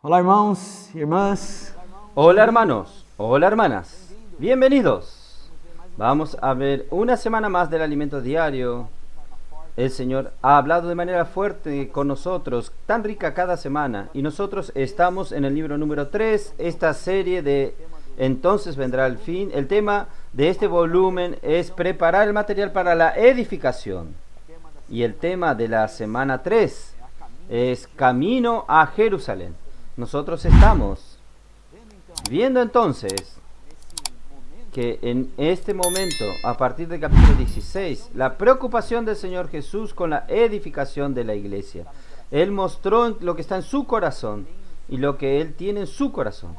Olá, irmãos e irmãs. Hola hermanos, hola hermanas, bienvenidos. Vamos a ver una semana más del alimento diario. El Señor ha hablado de manera fuerte con nosotros, tan rica cada semana. Y nosotros estamos en el libro número 3, esta serie de Entonces vendrá el fin. El tema de este volumen es preparar el material para la edificación. Y el tema de la semana 3 es Camino a Jerusalén. Nosotros estamos viendo entonces que en este momento, a partir del capítulo 16, la preocupación del Señor Jesús con la edificación de la iglesia. Él mostró lo que está en su corazón y lo que Él tiene en su corazón.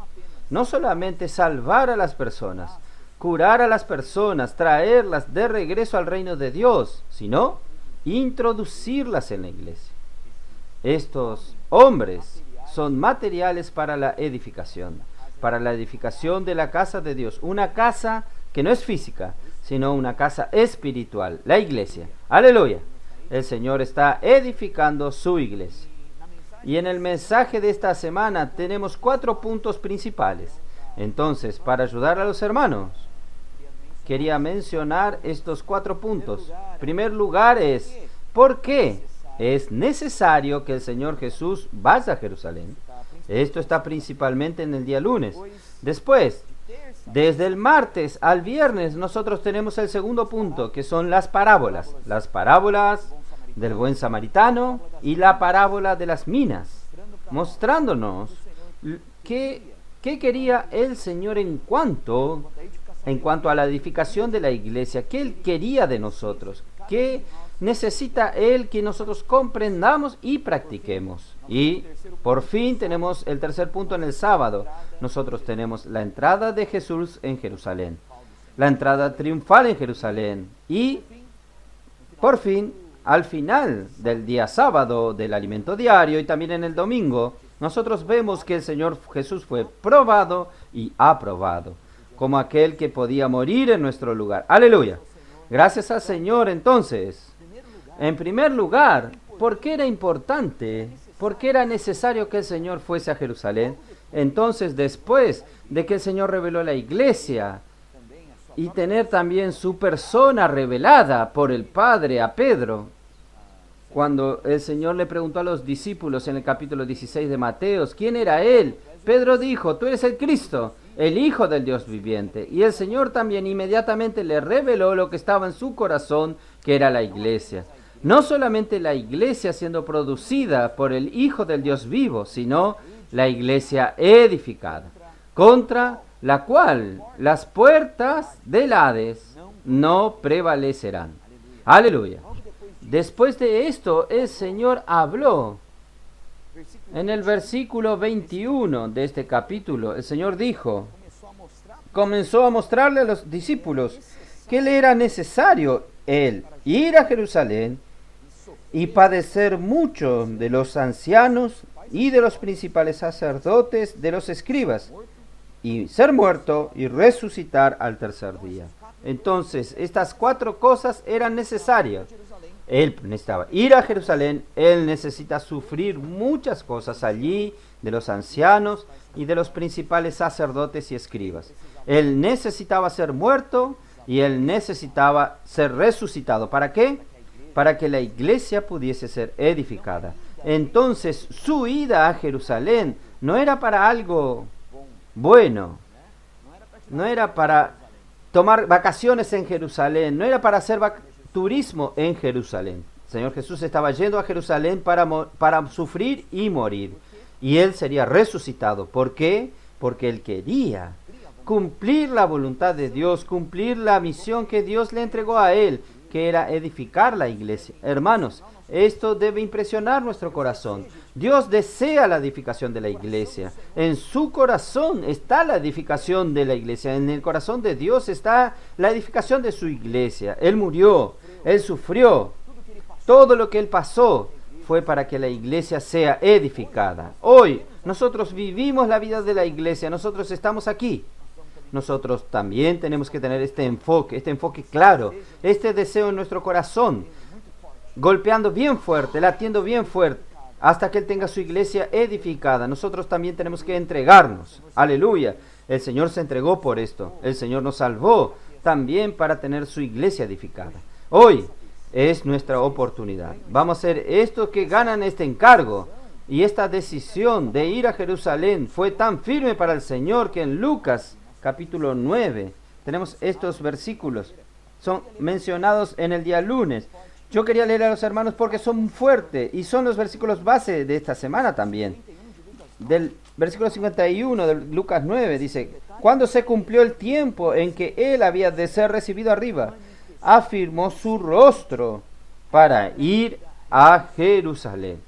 No solamente salvar a las personas, curar a las personas, traerlas de regreso al reino de Dios, sino introducirlas en la iglesia. Estos hombres son materiales para la edificación de la casa de Dios, una casa que no es física, sino una casa espiritual, la iglesia. Aleluya. El Señor está edificando su iglesia. Y en el mensaje de esta semana tenemos 4 puntos principales. Entonces, para ayudar a los hermanos, quería mencionar estos 4 puntos. En primer lugar es, ¿por qué es necesario que el Señor Jesús vaya a Jerusalén? Esto está principalmente en el día lunes. Después, desde el martes al viernes, nosotros tenemos el segundo punto, que son las parábolas. Las parábolas del buen samaritano y la parábola de las minas, mostrándonos qué quería el Señor en cuanto a la edificación de la iglesia, qué Él quería de nosotros, qué necesita Él que nosotros comprendamos y practiquemos. Y por fin tenemos el tercer punto en el sábado. Nosotros tenemos la entrada de Jesús en Jerusalén, la entrada triunfal en Jerusalén. Y por fin, al final del día sábado del alimento diario y también en el domingo, nosotros vemos que el Señor Jesús fue probado y aprobado como aquel que podía morir en nuestro lugar. Aleluya. Gracias al Señor. Entonces, en primer lugar, ¿por qué era importante? ¿Por qué era necesario que el Señor fuese a Jerusalén? Entonces, después de que el Señor reveló la iglesia y tener también su persona revelada por el Padre a Pedro, cuando el Señor le preguntó a los discípulos en el capítulo 16 de Mateos, ¿quién era Él? Pedro dijo, tú eres el Cristo, el Hijo del Dios viviente. Y el Señor también inmediatamente le reveló lo que estaba en su corazón, que era la iglesia. No solamente la iglesia siendo producida por el Hijo del Dios vivo, sino la iglesia edificada, contra la cual las puertas del Hades no prevalecerán. Aleluya. Después de esto, el Señor habló. En el versículo 21 de este capítulo, el Señor comenzó a mostrarle a los discípulos que le era necesario ir a Jerusalén y padecer mucho de los ancianos y de los principales sacerdotes, de los escribas, y ser muerto y resucitar al tercer día. Entonces, estas 4 cosas eran necesarias. Él necesitaba ir a Jerusalén, Él necesita sufrir muchas cosas allí, de los ancianos y de los principales sacerdotes y escribas. Él necesitaba ser muerto y Él necesitaba ser resucitado. ¿Para qué? Para que la iglesia pudiese ser edificada. Entonces, su ida a Jerusalén no era para algo bueno, no era para tomar vacaciones en Jerusalén, no era para hacer turismo en Jerusalén. El Señor Jesús estaba yendo a Jerusalén para sufrir y morir. Y Él sería resucitado. ¿Por qué? Porque Él quería cumplir la voluntad de Dios, cumplir la misión que Dios le entregó a Él, que era edificar la iglesia. Hermanos, esto debe impresionar nuestro corazón. Dios desea la edificación de la iglesia. En su corazón está la edificación de la iglesia. En el corazón de Dios está la edificación de su iglesia. Él murió, Él sufrió. Todo lo que Él pasó fue para que la iglesia sea edificada. Hoy nosotros vivimos la vida de la iglesia. Nosotros estamos aquí. Nosotros también tenemos que tener este enfoque claro, este deseo en nuestro corazón, golpeando bien fuerte, latiendo bien fuerte, hasta que Él tenga su iglesia edificada. Nosotros también tenemos que entregarnos. Aleluya. El Señor se entregó por esto. El Señor nos salvó también para tener su iglesia edificada. Hoy es nuestra oportunidad. Vamos a hacer esto que ganan este encargo. Y esta decisión de ir a Jerusalén fue tan firme para el Señor que en Lucas capítulo 9 tenemos estos versículos. Son mencionados en el día lunes. Yo quería leer a los hermanos porque son fuertes y son los versículos base de esta semana también. Del versículo 51 de Lucas 9 dice: cuando se cumplió el tiempo en que él había de ser recibido arriba, afirmó su rostro para ir a Jerusalén.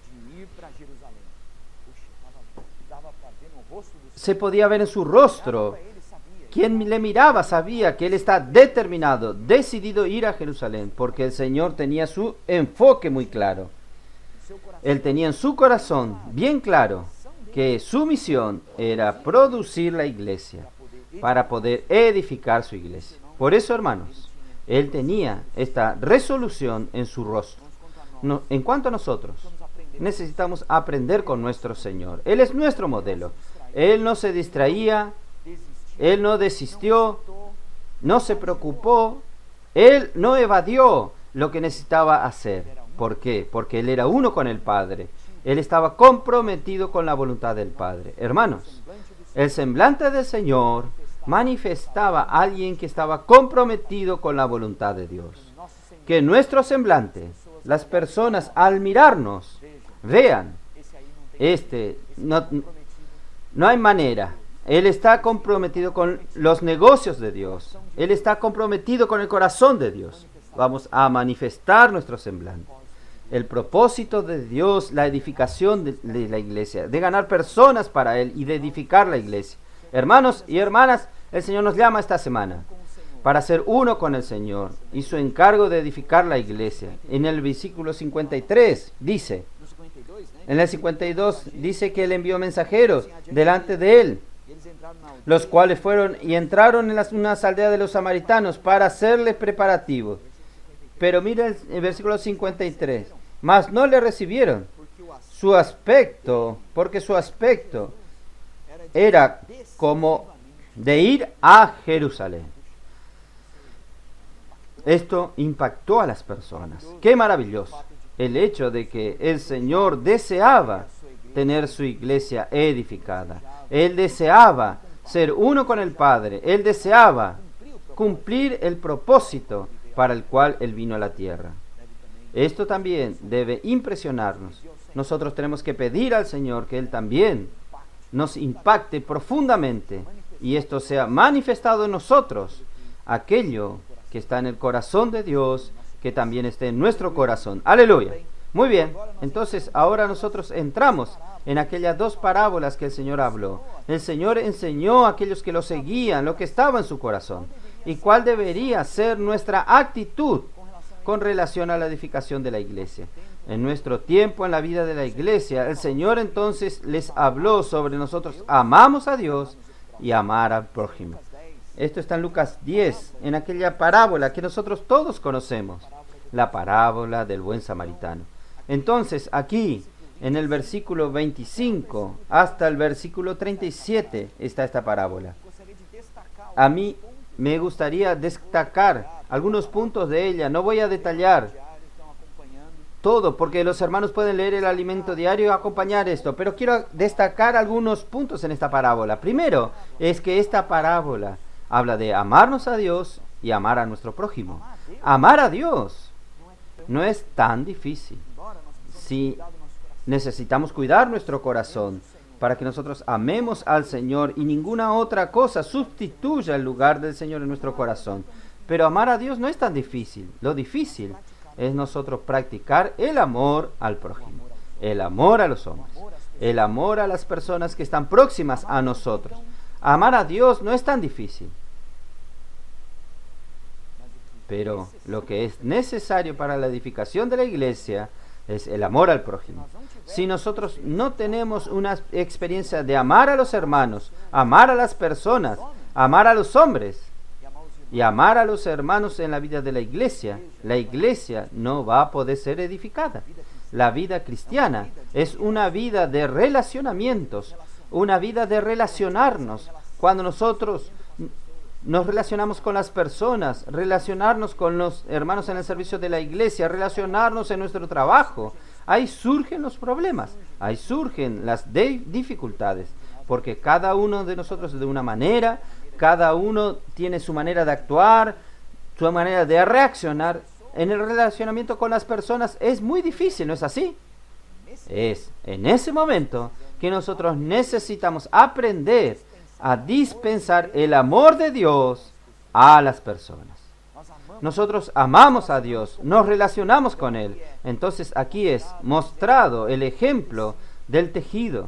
Se podía ver en su rostro. Quien le miraba sabía que él está determinado, decidido a ir a Jerusalén, porque el Señor tenía su enfoque muy claro. Él tenía en su corazón bien claro que su misión era producir la iglesia para poder edificar su iglesia. Por eso, hermanos, él tenía esta resolución en su rostro. En cuanto a nosotros, necesitamos aprender con nuestro Señor. Él es nuestro modelo. Él no se distraía, Él no desistió, no se preocupó, Él no evadió lo que necesitaba hacer. ¿Por qué? Porque Él era uno con el Padre. Él estaba comprometido con la voluntad del Padre. Hermanos, el semblante del Señor manifestaba a alguien que estaba comprometido con la voluntad de Dios. Que nuestro semblante, las personas al mirarnos, vean, no hay manera. Él está comprometido con los negocios de Dios. Él está comprometido con el corazón de Dios. Vamos a manifestar nuestro semblante. El propósito de Dios, la edificación de la iglesia, de ganar personas para Él y de edificar la iglesia. Hermanos y hermanas, el Señor nos llama esta semana para ser uno con el Señor y su encargo de edificar la iglesia. En el versículo 53 dice, en el 52 dice que Él envió mensajeros delante de Él, los cuales fueron y entraron en unas aldeas de los samaritanos para hacerle preparativos. Pero mira el versículo 53, mas no le recibieron porque su aspecto era como de ir a Jerusalén. Esto impactó a las personas. ¡Qué maravilloso! El hecho de que el Señor deseaba tener su iglesia edificada. Él deseaba ser uno con el Padre. Él deseaba cumplir el propósito para el cual Él vino a la tierra. Esto también debe impresionarnos. Nosotros tenemos que pedir al Señor que Él también nos impacte profundamente y esto sea manifestado en nosotros, aquello que está en el corazón de Dios, que también esté en nuestro corazón. ¡Aleluya! Muy bien, entonces ahora nosotros entramos en aquellas dos parábolas que el Señor habló. El Señor enseñó a aquellos que lo seguían lo que estaba en su corazón y cuál debería ser nuestra actitud con relación a la edificación de la iglesia. En nuestro tiempo, en la vida de la iglesia, el Señor entonces les habló sobre nosotros amamos a Dios y amar al prójimo. Esto está en Lucas 10, en aquella parábola que nosotros todos conocemos, la parábola del buen samaritano. Entonces, aquí, en el versículo 25 hasta el versículo 37 está esta parábola. A mí me gustaría destacar algunos puntos de ella. No voy a detallar todo, porque los hermanos pueden leer el alimento diario y acompañar esto, pero quiero destacar algunos puntos en esta parábola. Primero, es que esta parábola habla de amarnos a Dios y amar a nuestro prójimo. Amar a Dios no es tan difícil. Si necesitamos cuidar nuestro corazón para que nosotros amemos al Señor y ninguna otra cosa sustituya el lugar del Señor en nuestro corazón. Pero amar a Dios no es tan difícil. Lo difícil es nosotros practicar el amor al prójimo, el amor a los hombres, el amor a las personas que están próximas a nosotros. Amar a Dios no es tan difícil. Pero lo que es necesario para la edificación de la iglesia es el amor al prójimo. Si nosotros no tenemos una experiencia de amar a los hermanos, amar a las personas, amar a los hombres y amar a los hermanos en la vida de la iglesia no va a poder ser edificada. la vida cristiana. Es una vida de relacionamientos, una vida de relacionarnos. Cuando nosotros nos relacionamos con las personas, relacionarnos con los hermanos en el servicio de la iglesia, relacionarnos en nuestro trabajo, ahí surgen los problemas, ahí surgen las dificultades, porque cada uno de nosotros de una manera, cada uno tiene su manera de actuar, su manera de reaccionar. En el relacionamiento con las personas es muy difícil, ¿no es así? Es en ese momento que nosotros necesitamos aprender a dispensar el amor de Dios a las personas. Nosotros amamos a Dios, nos relacionamos con Él. Entonces aquí es mostrado el ejemplo del tejido.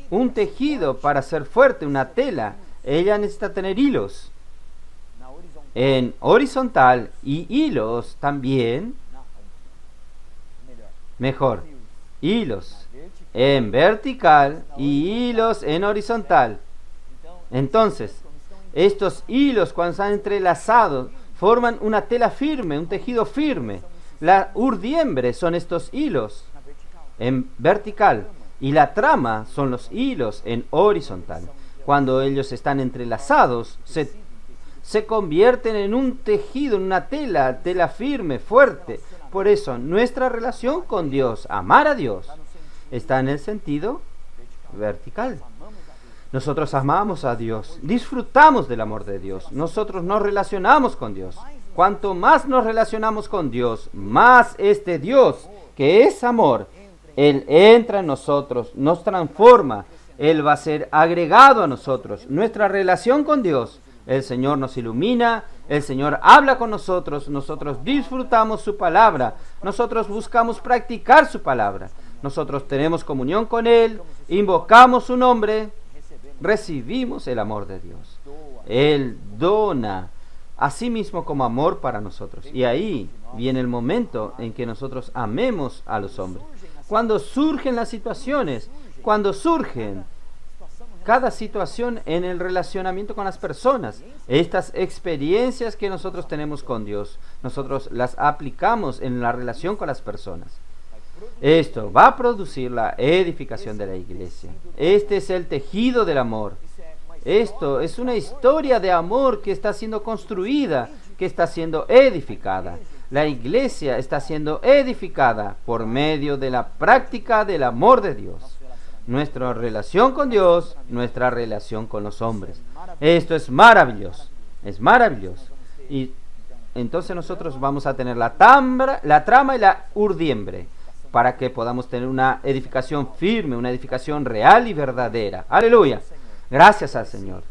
Un tejido, para ser fuerte, una tela, ella necesita tener hilos en horizontal y hilos también, mejor, hilos en vertical y hilos en horizontal. Entonces, estos hilos, cuando están entrelazados, forman una tela firme, un tejido firme. La urdiembre son estos hilos en vertical y la trama son los hilos en horizontal. Cuando ellos están entrelazados, se convierten en un tejido, en una tela firme, fuerte. Por eso, nuestra relación con Dios, amar a Dios, está en el sentido vertical. Nosotros amamos a Dios, disfrutamos del amor de Dios, nosotros nos relacionamos con Dios. Cuanto más nos relacionamos con Dios, más este Dios, que es amor, Él entra en nosotros, nos transforma, Él va a ser agregado a nosotros. Nuestra relación con Dios, el Señor nos ilumina, el Señor habla con nosotros, nosotros disfrutamos su palabra, nosotros buscamos practicar su palabra, nosotros tenemos comunión con Él, invocamos su nombre, recibimos el amor de Dios. Él dona a sí mismo como amor para nosotros. Y ahí viene el momento en que nosotros amemos a los hombres. Cuando surgen las situaciones, cuando surgen cada situación en el relacionamiento con las personas, estas experiencias que nosotros tenemos con Dios, nosotros las aplicamos en la relación con las personas. Esto va a producir la edificación de la iglesia. Este es el tejido del amor. Esto es una historia de amor que está siendo construida, que está siendo edificada. La iglesia está siendo edificada por medio de la práctica del amor de Dios. Nuestra relación con Dios, nuestra relación con los hombres. Esto es maravilloso, es maravilloso. Y entonces nosotros vamos a tener la trama y la urdiembre, para que podamos tener una edificación firme, una edificación real y verdadera. ¡Aleluya! Gracias al Señor.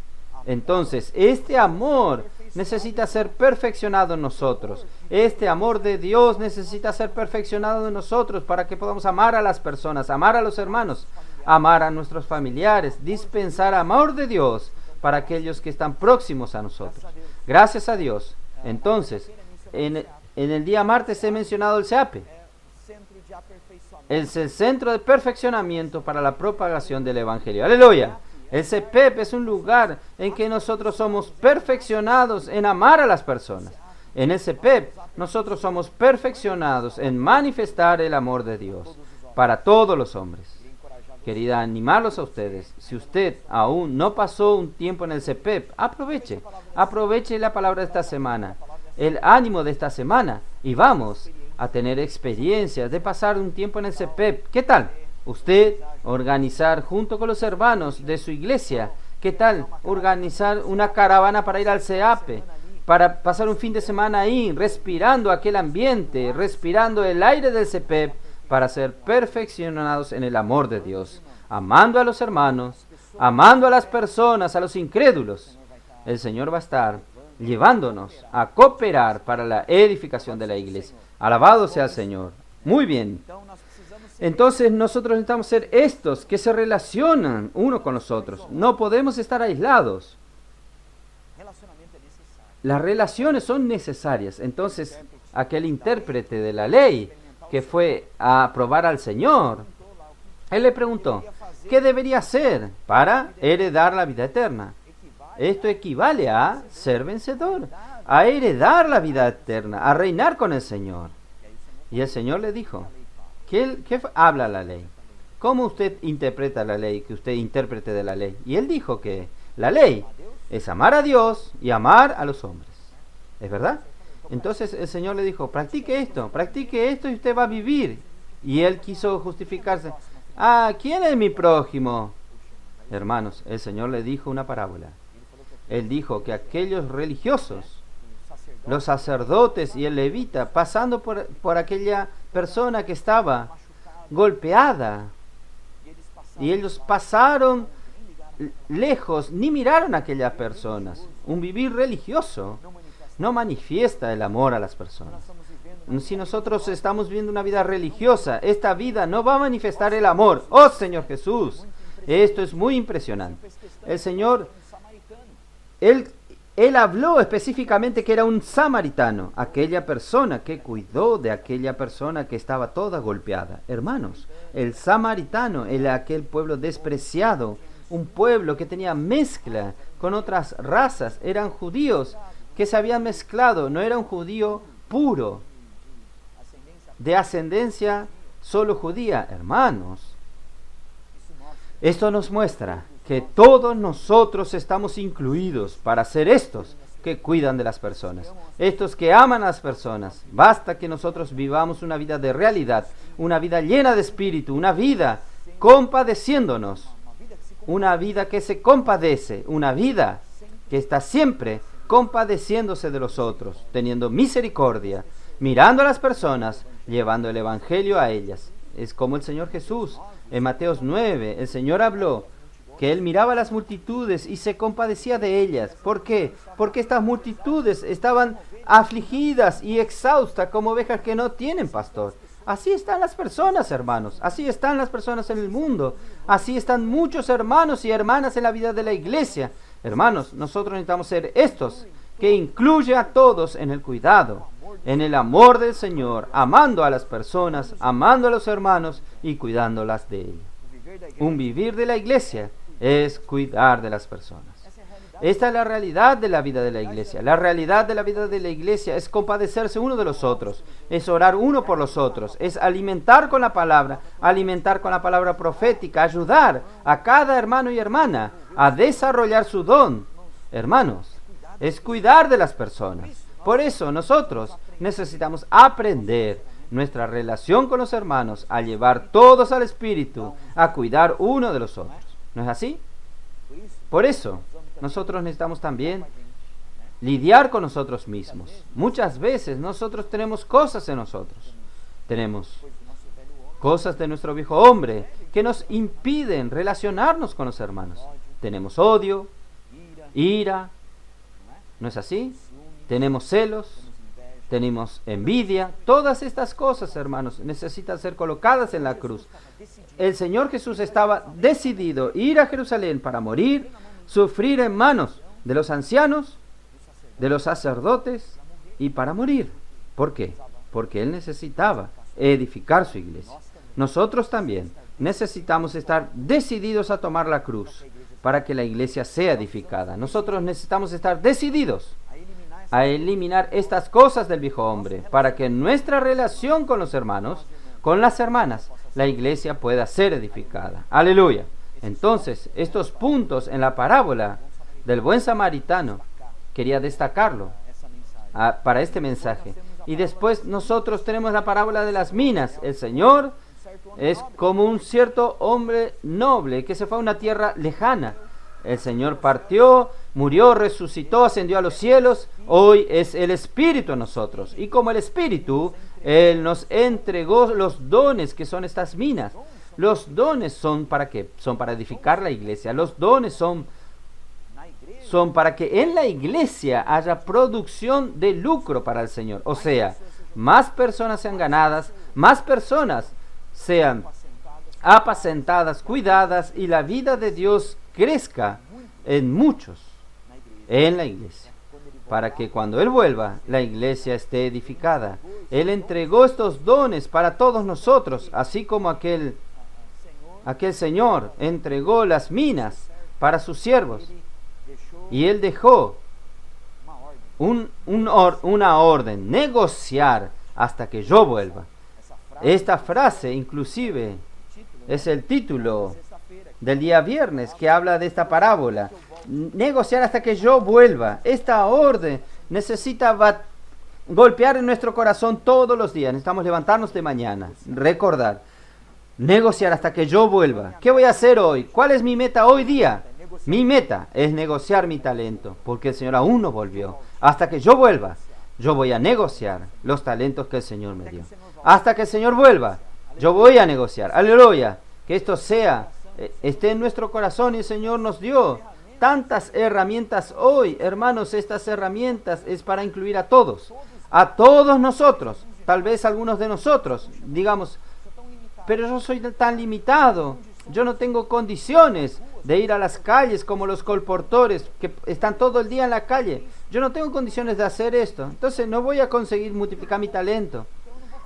Entonces, este amor necesita ser perfeccionado en nosotros. Este amor de Dios necesita ser perfeccionado en nosotros para que podamos amar a las personas, amar a los hermanos, amar a nuestros familiares, dispensar amor de Dios para aquellos que están próximos a nosotros. Gracias a Dios. Entonces, en el día martes he mencionado el CEAPE. Es el centro de perfeccionamiento para la propagación del Evangelio. ¡Aleluya! El CEPEP es un lugar en que nosotros somos perfeccionados en amar a las personas. En el CEPEP nosotros somos perfeccionados en manifestar el amor de Dios para todos los hombres. Querida, animarlos a ustedes. Si usted aún no pasó un tiempo en el CEPEP, aproveche la palabra de esta semana, el ánimo de esta semana, y vamos a tener experiencias de pasar un tiempo en el CEPEP. ¿Qué tal? Usted organizar junto con los hermanos de su iglesia. ¿Qué tal organizar una caravana para ir al CEAPE? Para pasar un fin de semana ahí, respirando aquel ambiente, respirando el aire del CEPEP, para ser perfeccionados en el amor de Dios, amando a los hermanos, amando a las personas, a los incrédulos. El Señor va a estar llevándonos a cooperar para la edificación de la iglesia. Alabado sea el Señor. Muy bien. Entonces nosotros necesitamos ser estos que se relacionan uno con los otros. No podemos estar aislados. Las relaciones son necesarias. Entonces aquel intérprete de la ley que fue a probar al Señor, él le preguntó, ¿qué debería hacer para heredar la vida eterna? Esto equivale a ser vencedor, a heredar la vida eterna, a reinar con el Señor. Y el Señor le dijo, habla la ley? ¿Cómo usted interpreta la ley? Que usted intérprete de la ley. Y él dijo que la ley es amar a Dios y amar a los hombres. ¿Es verdad? Entonces el Señor le dijo, practique esto y usted va a vivir. Y él quiso justificarse. ¿Quién es mi prójimo? Hermanos, el Señor le dijo una parábola. Él dijo que aquellos religiosos, los sacerdotes y el levita, pasando por aquella persona que estaba golpeada, y ellos pasaron lejos, ni miraron a aquellas personas. Un vivir religioso no manifiesta el amor a las personas. Si nosotros estamos viviendo una vida religiosa, esta vida no va a manifestar el amor. ¡Oh, Señor Jesús! Esto es muy impresionante. El Señor, Él habló específicamente que era un samaritano, aquella persona que cuidó de aquella persona que estaba toda golpeada. Hermanos, el samaritano era aquel pueblo despreciado, un pueblo que tenía mezcla con otras razas. Eran judíos que se habían mezclado, no era un judío puro, de ascendencia solo judía. Hermanos, esto nos muestra que todos nosotros estamos incluidos para ser estos que cuidan de las personas, estos que aman a las personas. Basta que nosotros vivamos una vida de realidad, una vida llena de espíritu, una vida compadeciéndonos, una vida que se compadece, una vida que está siempre compadeciéndose de los otros, teniendo misericordia, mirando a las personas, llevando el evangelio a ellas. Es como el Señor Jesús. En Mateo 9, el Señor habló que Él miraba a las multitudes y se compadecía de ellas. ¿Por qué? Porque estas multitudes estaban afligidas y exhaustas como ovejas que no tienen pastor. Así están las personas, hermanos. Así están las personas en el mundo. Así están muchos hermanos y hermanas en la vida de la iglesia. Hermanos, nosotros necesitamos ser estos que incluye a todos en el cuidado, en el amor del Señor, amando a las personas, amando a los hermanos y cuidándolas de ellos. Un vivir de la iglesia es cuidar de las personas. Esta es la realidad de la vida de la iglesia. La realidad de la vida de la iglesia es compadecerse uno de los otros, es orar uno por los otros, es alimentar con la palabra profética, ayudar a cada hermano y hermana a desarrollar su don. Hermanos, es cuidar de las personas. Por eso nosotros necesitamos aprender nuestra relación con los hermanos, a llevar todos al Espíritu, a cuidar uno de los otros. ¿No es así? Por eso nosotros necesitamos también lidiar con nosotros mismos. Muchas veces nosotros tenemos cosas en nosotros. Tenemos cosas de nuestro viejo hombre que nos impiden relacionarnos con los hermanos. Tenemos odio, ira, ¿no es así? Tenemos celos, tenemos envidia. Todas estas cosas, hermanos, necesitan ser colocadas en la cruz. El Señor Jesús estaba decidido a ir a Jerusalén para morir, sufrir en manos de los ancianos, de los sacerdotes y para morir. ¿Por qué? Porque Él necesitaba edificar su iglesia. Nosotros también necesitamos estar decididos a tomar la cruz para que la iglesia sea edificada. Nosotros necesitamos estar decididos a eliminar estas cosas del viejo hombre para que en nuestra relación con los hermanos, con las hermanas, la iglesia pueda ser edificada. Aleluya. Entonces, estos puntos en la parábola del buen samaritano, quería destacarlo para este mensaje. Y después nosotros tenemos la parábola de las minas. El Señor es como un cierto hombre noble que se fue a una tierra lejana. El Señor partió, murió, resucitó, ascendió a los cielos. Hoy es el Espíritu en nosotros. Y como el Espíritu, Él nos entregó los dones que son estas minas. Los dones son para qué? Son para edificar la iglesia. Los dones son para que en la iglesia haya producción de lucro para el Señor. O sea, más personas sean ganadas, más personas sean apacentadas, cuidadas y la vida de Dios crezca en muchos en la iglesia. Para que cuando Él vuelva, la iglesia esté edificada. Él entregó estos dones para todos nosotros, así como aquel Señor entregó las minas para sus siervos. Y Él dejó una orden, negociar hasta que yo vuelva. Esta frase, inclusive, es el título del día viernes que habla de esta parábola. Negociar hasta que yo vuelva. Esta orden necesita golpear en nuestro corazón todos los días. Necesitamos levantarnos de mañana, recordar, negociar hasta que yo vuelva. ¿Qué voy a hacer hoy? ¿Cuál es mi meta hoy día? Mi meta es negociar mi talento, porque el Señor aún no volvió. Hasta que yo vuelva, yo voy a negociar los talentos que el Señor me dio. Hasta que el Señor vuelva, yo voy a negociar. Aleluya. Que esto esté en nuestro corazón, y el Señor nos dio tantas herramientas hoy. Hermanos, estas herramientas es para incluir a todos nosotros. Tal vez algunos de nosotros digamos, pero yo soy tan limitado, yo no tengo condiciones de ir a las calles como los colportores que están todo el día en la calle. Yo no tengo condiciones de hacer esto, entonces no voy a conseguir multiplicar mi talento,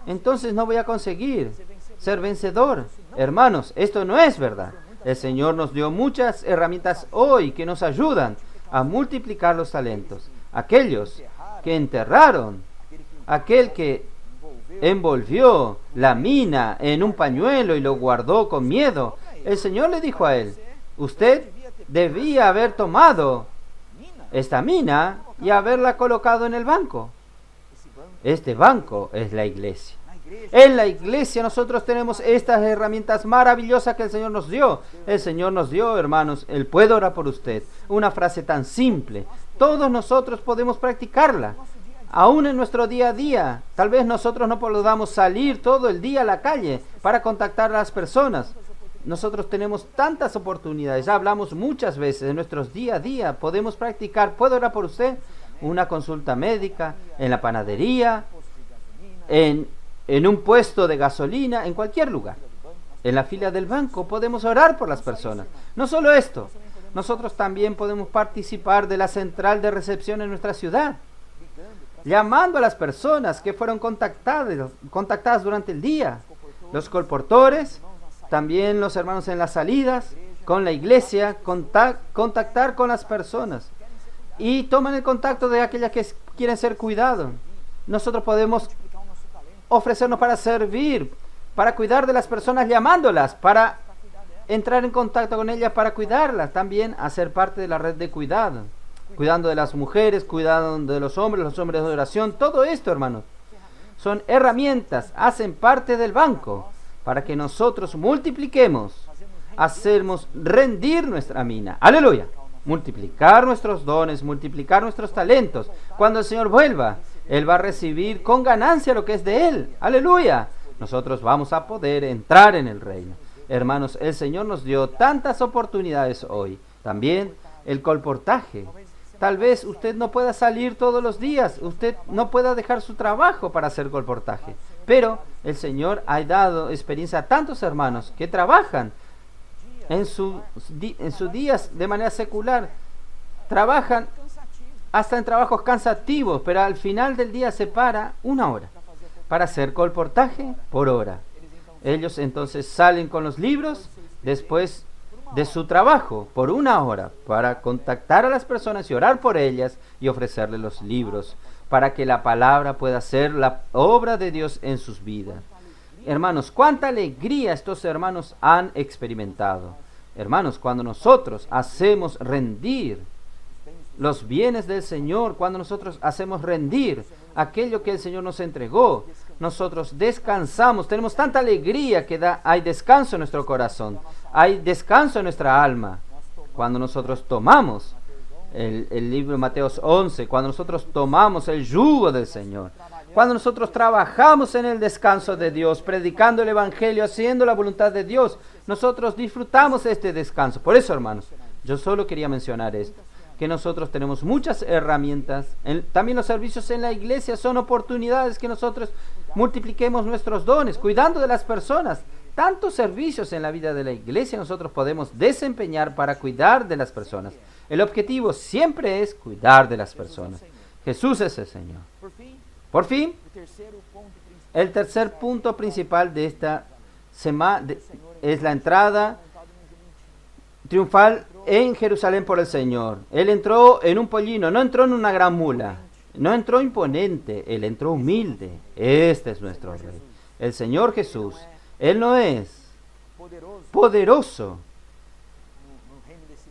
entonces no voy a conseguir ser vencedor. Hermanos, esto no es verdad. El Señor nos dio muchas herramientas hoy que nos ayudan a multiplicar los talentos. Aquellos que enterraron, aquel que envolvió la mina en un pañuelo y lo guardó con miedo, el Señor le dijo a él: usted debía haber tomado esta mina y haberla colocado en el banco. Este banco es la iglesia. En la iglesia nosotros tenemos estas herramientas maravillosas que el Señor nos dio. El Señor nos dio, hermanos, Él puede orar por usted. Una frase tan simple. Todos nosotros podemos practicarla. Aún en nuestro día a día. Tal vez nosotros no podamos salir todo el día a la calle para contactar a las personas. Nosotros tenemos tantas oportunidades. Ya hablamos muchas veces en nuestros día a día. Podemos practicar. ¿Puedo orar por usted? Una consulta médica, en la panadería, en un puesto de gasolina, en cualquier lugar. En la fila del banco podemos orar por las personas. No solo esto, nosotros también podemos participar de la central de recepción en nuestra ciudad, llamando a las personas que fueron contactadas durante el día. Los colportores, también los hermanos en las salidas, con la iglesia, contactar con las personas. Y toman el contacto de aquellas que quieren ser cuidados. Nosotros podemos ofrecernos para servir, para cuidar de las personas, llamándolas, para entrar en contacto con ellas, para cuidarlas, también hacer parte de la red de cuidado, cuidando de las mujeres, cuidando de los hombres de oración. Todo esto, hermanos, son herramientas, hacen parte del banco, para que nosotros multipliquemos, hacemos rendir nuestra mina. Aleluya. Multiplicar nuestros dones, multiplicar nuestros talentos. Cuando el Señor vuelva, Él va a recibir con ganancia lo que es de Él. ¡Aleluya! Nosotros vamos a poder entrar en el reino. Hermanos, el Señor nos dio tantas oportunidades hoy. También el colportaje. Tal vez usted no pueda salir todos los días. Usted no pueda dejar su trabajo para hacer colportaje. Pero el Señor ha dado experiencia a tantos hermanos que trabajan en sus días de manera secular. Trabajan hasta en trabajos cansativos, pero al final del día se para una hora para hacer colportaje por hora. Ellos entonces salen con los libros después de su trabajo por una hora para contactar a las personas y orar por ellas y ofrecerles los libros para que la palabra pueda ser la obra de Dios en sus vidas. Hermanos, cuánta alegría estos hermanos han experimentado. Hermanos, cuando nosotros hacemos rendir los bienes del Señor, cuando nosotros hacemos rendir aquello que el Señor nos entregó, nosotros descansamos, tenemos tanta alegría que hay descanso en nuestro corazón, hay descanso en nuestra alma. Cuando nosotros tomamos el libro de Mateo 11, cuando nosotros tomamos el yugo del Señor, cuando nosotros trabajamos en el descanso de Dios, predicando el Evangelio, haciendo la voluntad de Dios, nosotros disfrutamos este descanso. Por eso, hermanos, yo solo quería mencionar esto, que nosotros tenemos muchas herramientas. También los servicios en la iglesia son oportunidades que nosotros multipliquemos nuestros dones, cuidando de las personas. Tantos servicios en la vida de la iglesia nosotros podemos desempeñar para cuidar de las personas. El objetivo siempre es cuidar de las personas. Jesús es el Señor. Por fin, el tercer punto principal de esta semana es la entrada triunfal en Jerusalén por el Señor. Él entró en un pollino, no entró en una gran mula, no entró imponente, Él entró humilde. Este es nuestro Rey. El Señor Jesús, Él no es poderoso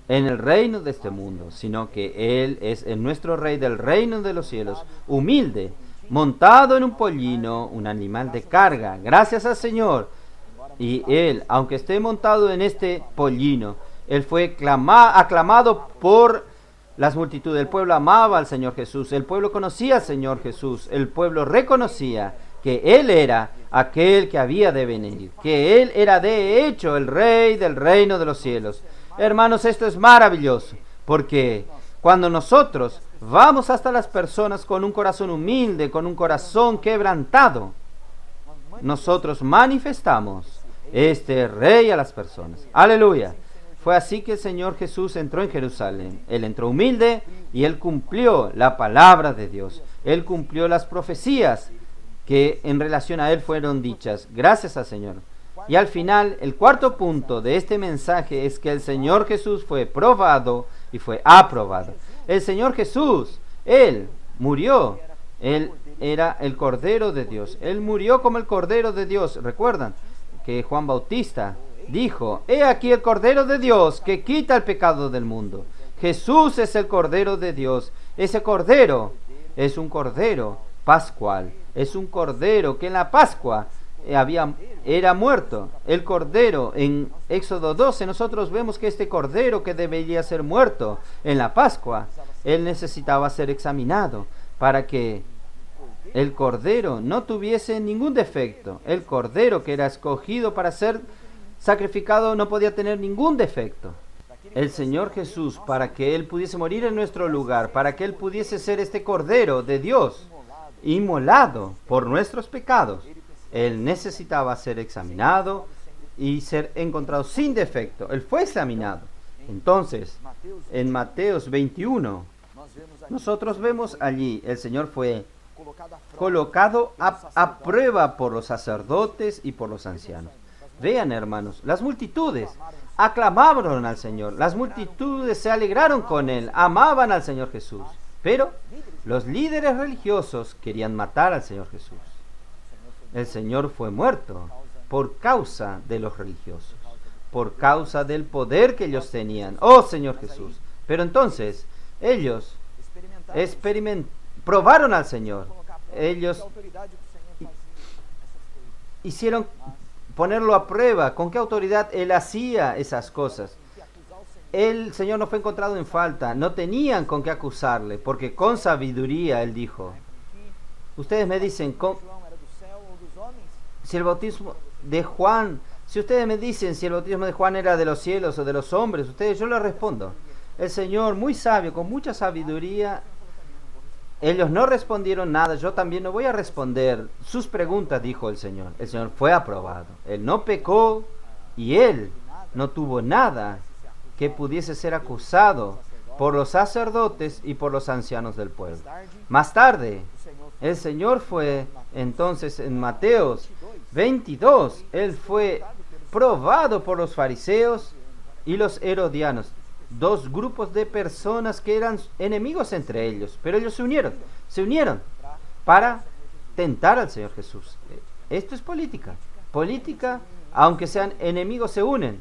en el reino de este mundo, sino que Él es el nuestro Rey del reino de los cielos, humilde, montado en un pollino, un animal de carga, gracias al Señor. Y Él, aunque esté montado en este pollino, Él fue aclamado por las multitudes. El pueblo amaba al Señor Jesús, el pueblo conocía al Señor Jesús, el pueblo reconocía que Él era aquel que había de venir, que Él era de hecho el Rey del reino de los cielos. Hermanos, esto es maravilloso, porque cuando nosotros vamos hasta las personas con un corazón humilde, con un corazón quebrantado, nosotros manifestamos este Rey a las personas. Aleluya. Fue así que el Señor Jesús entró en Jerusalén. Él entró humilde y Él cumplió la palabra de Dios. Él cumplió las profecías que en relación a Él fueron dichas. Gracias al Señor. Y al final, el cuarto punto de este mensaje es que el Señor Jesús fue probado y fue aprobado. El Señor Jesús, Él murió. Él era el Cordero de Dios. Él murió como el Cordero de Dios. ¿Recuerdan que Juan Bautista dijo: he aquí el Cordero de Dios que quita el pecado del mundo? Jesús es el Cordero de Dios. Ese Cordero es un Cordero pascual. Es un Cordero que en la Pascua era muerto. El Cordero, en Éxodo 12, nosotros vemos que este Cordero que debería ser muerto en la Pascua, Él necesitaba ser examinado para que el Cordero no tuviese ningún defecto. El Cordero que era escogido para ser sacrificado no podía tener ningún defecto. El Señor Jesús, para que Él pudiese morir en nuestro lugar, para que Él pudiese ser este Cordero de Dios, inmolado por nuestros pecados, Él necesitaba ser examinado y ser encontrado sin defecto. Él fue examinado. Entonces, en Mateos 21, nosotros vemos allí, el Señor fue colocado a prueba por los sacerdotes y por los ancianos. Vean, hermanos, las multitudes aclamaron al Señor, las multitudes se alegraron con Él, amaban al Señor Jesús, pero los líderes religiosos querían matar al Señor Jesús. El Señor fue muerto por causa de los religiosos, por causa del poder que ellos tenían. Oh Señor Jesús. Pero entonces ellos probaron al Señor. Ellos hicieron ponerlo a prueba. ¿Con qué autoridad Él hacía esas cosas? El Señor no fue encontrado en falta. No tenían con qué acusarle, porque con sabiduría Él dijo: ustedes me dicen, si el bautismo de Juan, si ustedes me dicen si el bautismo de Juan era de los cielos o de los hombres, yo les respondo. El Señor, muy sabio, con mucha sabiduría, ellos no respondieron nada, yo también no voy a responder sus preguntas, dijo el Señor. El Señor fue aprobado. Él no pecó y Él no tuvo nada que pudiese ser acusado por los sacerdotes y por los ancianos del pueblo. Más tarde, el Señor fue, entonces, en Mateos 22, Él fue probado por los fariseos y los herodianos, dos grupos de personas que eran enemigos entre ellos, pero ellos se unieron para tentar al Señor Jesús. Esto es política, aunque sean enemigos, se unen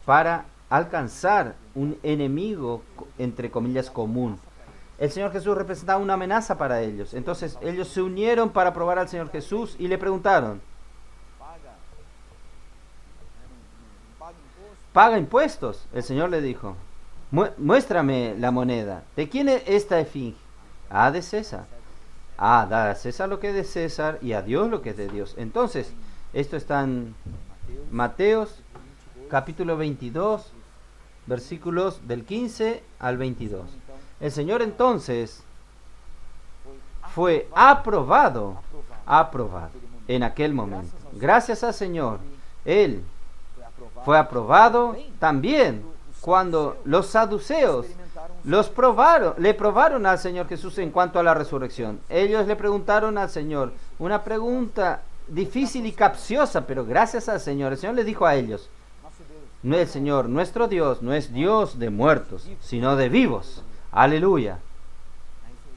para alcanzar un enemigo, entre comillas, común. El Señor Jesús representaba una amenaza para ellos. Entonces ellos se unieron para probar al Señor Jesús y le preguntaron: ¿paga impuestos? El Señor le dijo: muéstrame la moneda. ¿De quién es esta esfinge? Ah, de César. Ah, da a César lo que es de César y a Dios lo que es de Dios. Entonces, esto está en Mateos capítulo 22, versículos del 15 al 22. El Señor entonces fue aprobado en aquel momento. Gracias al Señor, Él fue aprobado también cuando los saduceos le probaron al Señor Jesús en cuanto a la resurrección. Ellos le preguntaron al Señor una pregunta difícil y capciosa, pero gracias al Señor, el Señor les dijo a ellos: no, el Señor, nuestro Dios, no es Dios de muertos, sino de vivos. Aleluya.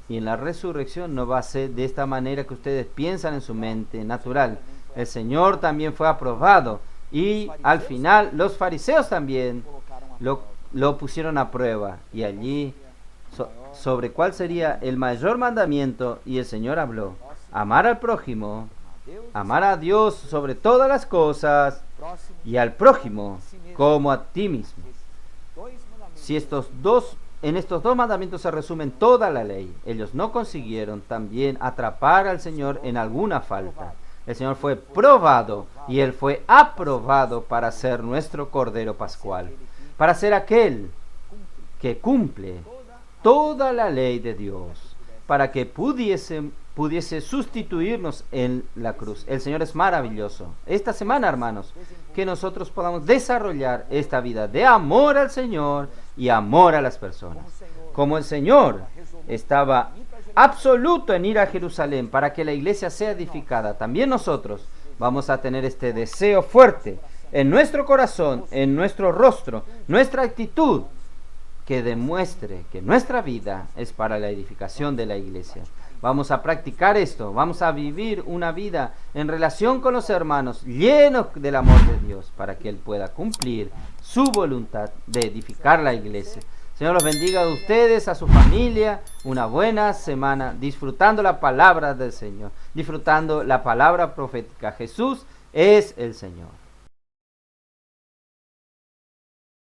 Y en la resurrección no va a ser de esta manera que ustedes piensan en su mente natural. El Señor también fue aprobado. Y al final los fariseos también lo pusieron a prueba. Y allí sobre cuál sería el mayor mandamiento. Y el Señor habló: amar al prójimo, amar a Dios sobre todas las cosas y al prójimo como a ti mismo. Si en estos dos mandamientos se resumen toda la ley. Ellos no consiguieron también atrapar al Señor en alguna falta. El Señor fue probado y Él fue aprobado para ser nuestro Cordero Pascual, para ser aquel que cumple toda la ley de Dios, para que pudiese sustituirnos en la cruz. El Señor es maravilloso. Esta semana, hermanos, que nosotros podamos desarrollar esta vida de amor al Señor y amor a las personas. Como el Señor estaba absoluto en ir a Jerusalén para que la iglesia sea edificada, también nosotros vamos a tener este deseo fuerte en nuestro corazón, en nuestro rostro, nuestra actitud, que demuestre que nuestra vida es para la edificación de la iglesia. Vamos a practicar esto, vamos a vivir una vida en relación con los hermanos, llenos del amor de Dios, para que Él pueda cumplir su voluntad de edificar la iglesia. Señor los bendiga a ustedes, a su familia, una buena semana, disfrutando la palabra del Señor, disfrutando la palabra profética. Jesús es el Señor.